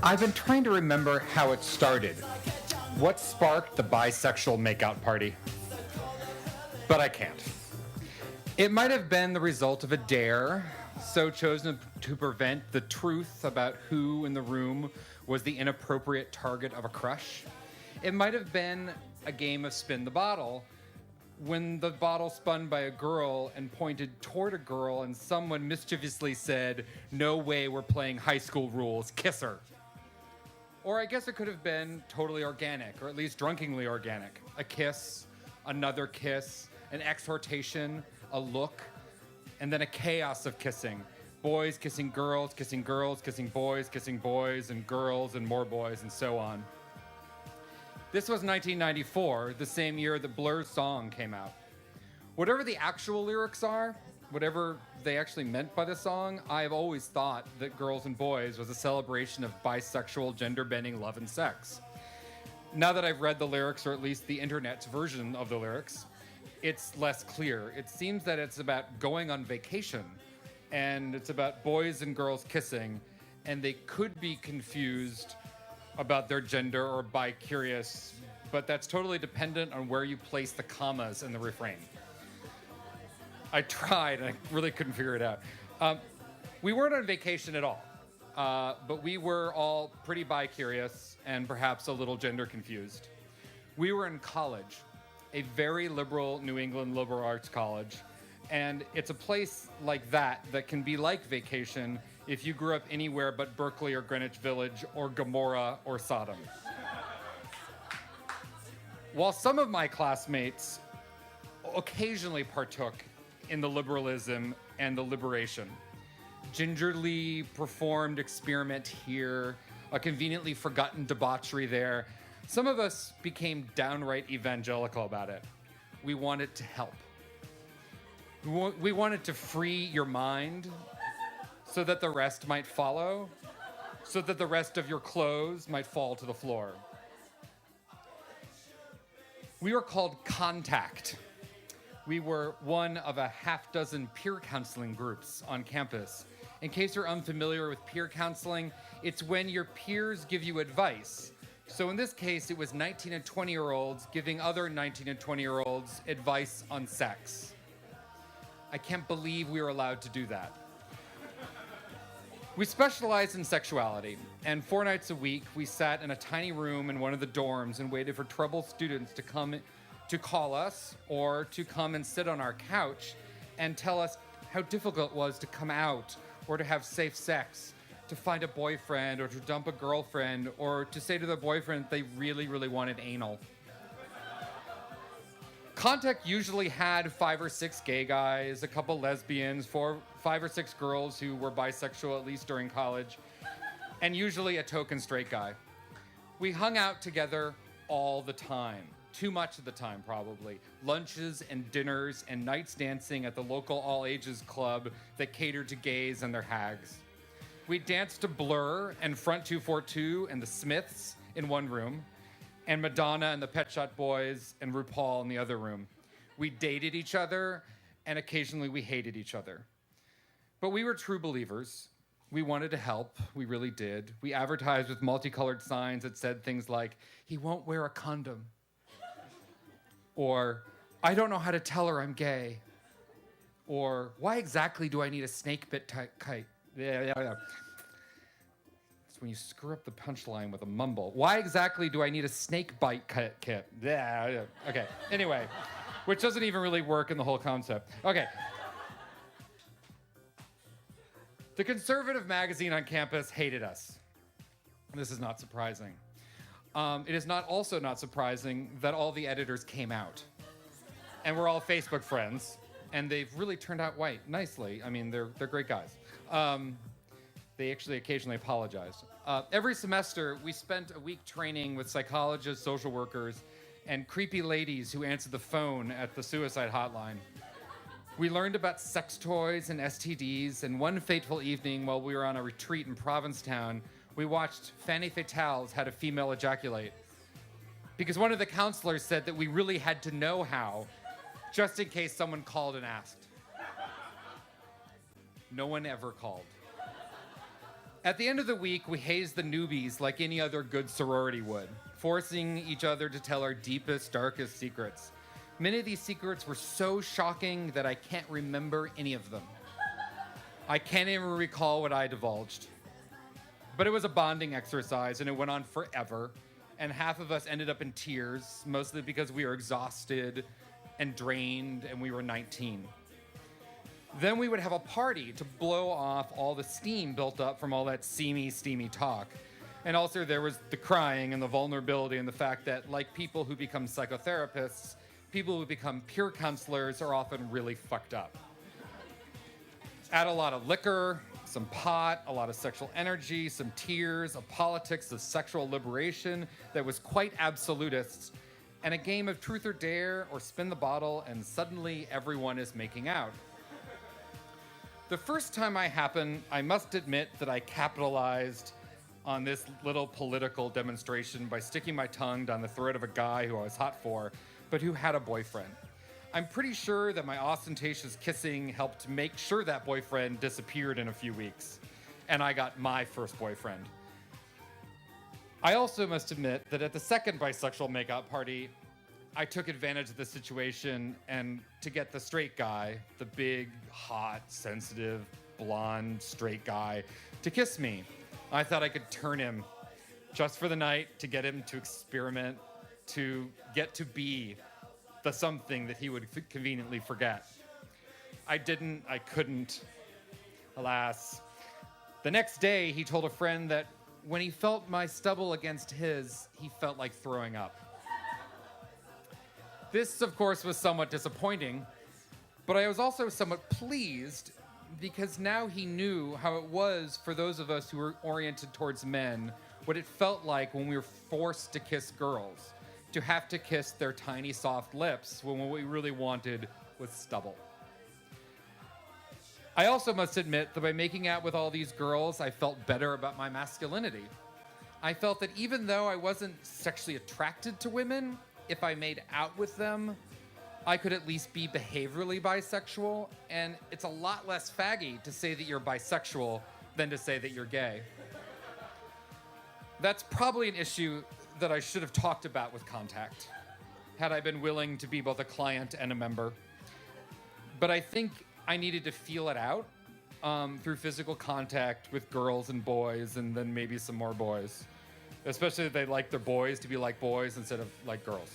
I've been trying to remember how it started. What sparked the bisexual makeout party? But I can't. It might have been the result of a dare, so chosen to prevent the truth about who in the room was the inappropriate target of a crush. It might have been a game of spin the bottle, when the bottle spun by a girl and pointed toward a girl and someone mischievously said, "No way, we're playing high school rules, kiss her." Or I guess it could have been totally organic, or at least drunkenly organic. A kiss, another kiss, an exhortation, a look, and then a chaos of kissing. Boys kissing girls, kissing girls, kissing boys, and girls, and more boys, and so on. This was 1994, the same year that Blur's song came out. Whatever the actual lyrics are, whatever they actually meant by the song, I've always thought that Girls and Boys was a celebration of bisexual, gender-bending love and sex. Now that I've read the lyrics, or at least the internet's version of the lyrics, it's less clear. It seems that it's about going on vacation, and it's about boys and girls kissing, and they could be confused about their gender or bi-curious, but that's totally dependent on where you place the commas in the refrain. I tried, and I really couldn't figure it out. We weren't on vacation at all, but we were all pretty bi-curious and perhaps a little gender confused. We were in college, a very liberal New England liberal arts college, and it's a place like that can be like vacation if you grew up anywhere but Berkeley or Greenwich Village or Gomorrah or Sodom. While some of my classmates occasionally partook in the liberalism and the liberation, gingerly performed experiment here, a conveniently forgotten debauchery there, some of us became downright evangelical about it. We wanted to help. We wanted to free your mind so that the rest might follow, so that the rest of your clothes might fall to the floor. We were called Contact. We were one of a half-dozen peer counseling groups on campus. In case you're unfamiliar with peer counseling, it's when your peers give you advice. So in this case, it was 19 and 20-year-olds giving other 19 and 20-year-olds advice on sex. I can't believe we were allowed to do that. We specialized in sexuality, and 4 nights a week, we sat in a tiny room in one of the dorms and waited for troubled students to come to call us or to come and sit on our couch and tell us how difficult it was to come out or to have safe sex, to find a boyfriend or to dump a girlfriend or to say to their boyfriend they really, really wanted anal. Contact usually had 5 or 6 gay guys, a couple lesbians, 5 or 6 girls who were bisexual, at least during college, and usually a token straight guy. We hung out together all the time. Too much of the time, probably. Lunches and dinners and nights dancing at the local all-ages club that catered to gays and their hags. We danced to Blur and Front 242 and the Smiths in one room, and Madonna and the Pet Shop Boys and RuPaul in the other room. We dated each other, and occasionally we hated each other. But we were true believers. We wanted to help, we really did. We advertised with multicolored signs that said things like, "He won't wear a condom." Or, "I don't know how to tell her I'm gay." Or, "Why exactly do I need a snake bit kite?" Yeah. When you screw up the punchline with a mumble. "Why exactly do I need a snake bite kit?" Yeah. Okay. Anyway, which doesn't even really work in the whole concept. Okay. The conservative magazine on campus hated us. This is not surprising. It is also not surprising that all the editors came out. And we're all Facebook friends, and they've really turned out white nicely. I mean, they're great guys. They actually occasionally apologize. Every semester, we spent a week training with psychologists, social workers, and creepy ladies who answered the phone at the suicide hotline. We learned about sex toys and STDs, and one fateful evening while we were on a retreat in Provincetown, we watched Fanny Fatales How to Female Ejaculate. Because one of the counselors said that we really had to know how, just in case someone called and asked. No one ever called. At the end of the week, we hazed the newbies like any other good sorority would, forcing each other to tell our deepest, darkest secrets. Many of these secrets were so shocking that I can't remember any of them. I can't even recall what I divulged. But it was a bonding exercise, and it went on forever. And half of us ended up in tears, mostly because we were exhausted and drained, and we were 19. Then we would have a party to blow off all the steam built up from all that steamy talk. And also there was the crying and the vulnerability and the fact that, like people who become psychotherapists, people who become peer counselors are often really fucked up. Add a lot of liquor, some pot, a lot of sexual energy, some tears, a politics of sexual liberation that was quite absolutist, and a game of truth or dare or spin the bottle, and suddenly everyone is making out. The first time I must admit that I capitalized on this little political demonstration by sticking my tongue down the throat of a guy who I was hot for, but who had a boyfriend. I'm pretty sure that my ostentatious kissing helped make sure that boyfriend disappeared in a few weeks, and I got my first boyfriend. I also must admit that at the second bisexual makeout party, I took advantage of the situation and to get the straight guy, the big, hot, sensitive, blonde, straight guy, to kiss me. I thought I could turn him just for the night, to get him to experiment, to get to be the something that he would conveniently forget. I couldn't, alas. The next day, he told a friend that when he felt my stubble against his, he felt like throwing up. This, of course, was somewhat disappointing, but I was also somewhat pleased because now he knew how it was for those of us who were oriented towards men, what it felt like when we were forced to kiss girls, to have to kiss their tiny, soft lips when what we really wanted was stubble. I also must admit that by making out with all these girls, I felt better about my masculinity. I felt that even though I wasn't sexually attracted to women, if I made out with them, I could at least be behaviorally bisexual, and it's a lot less faggy to say that you're bisexual than to say that you're gay. That's probably an issue that I should have talked about with Contact, had I been willing to be both a client and a member. But I think I needed to feel it out through physical contact with girls and boys, and then maybe some more boys. Especially if they like their boys to be like boys instead of like girls.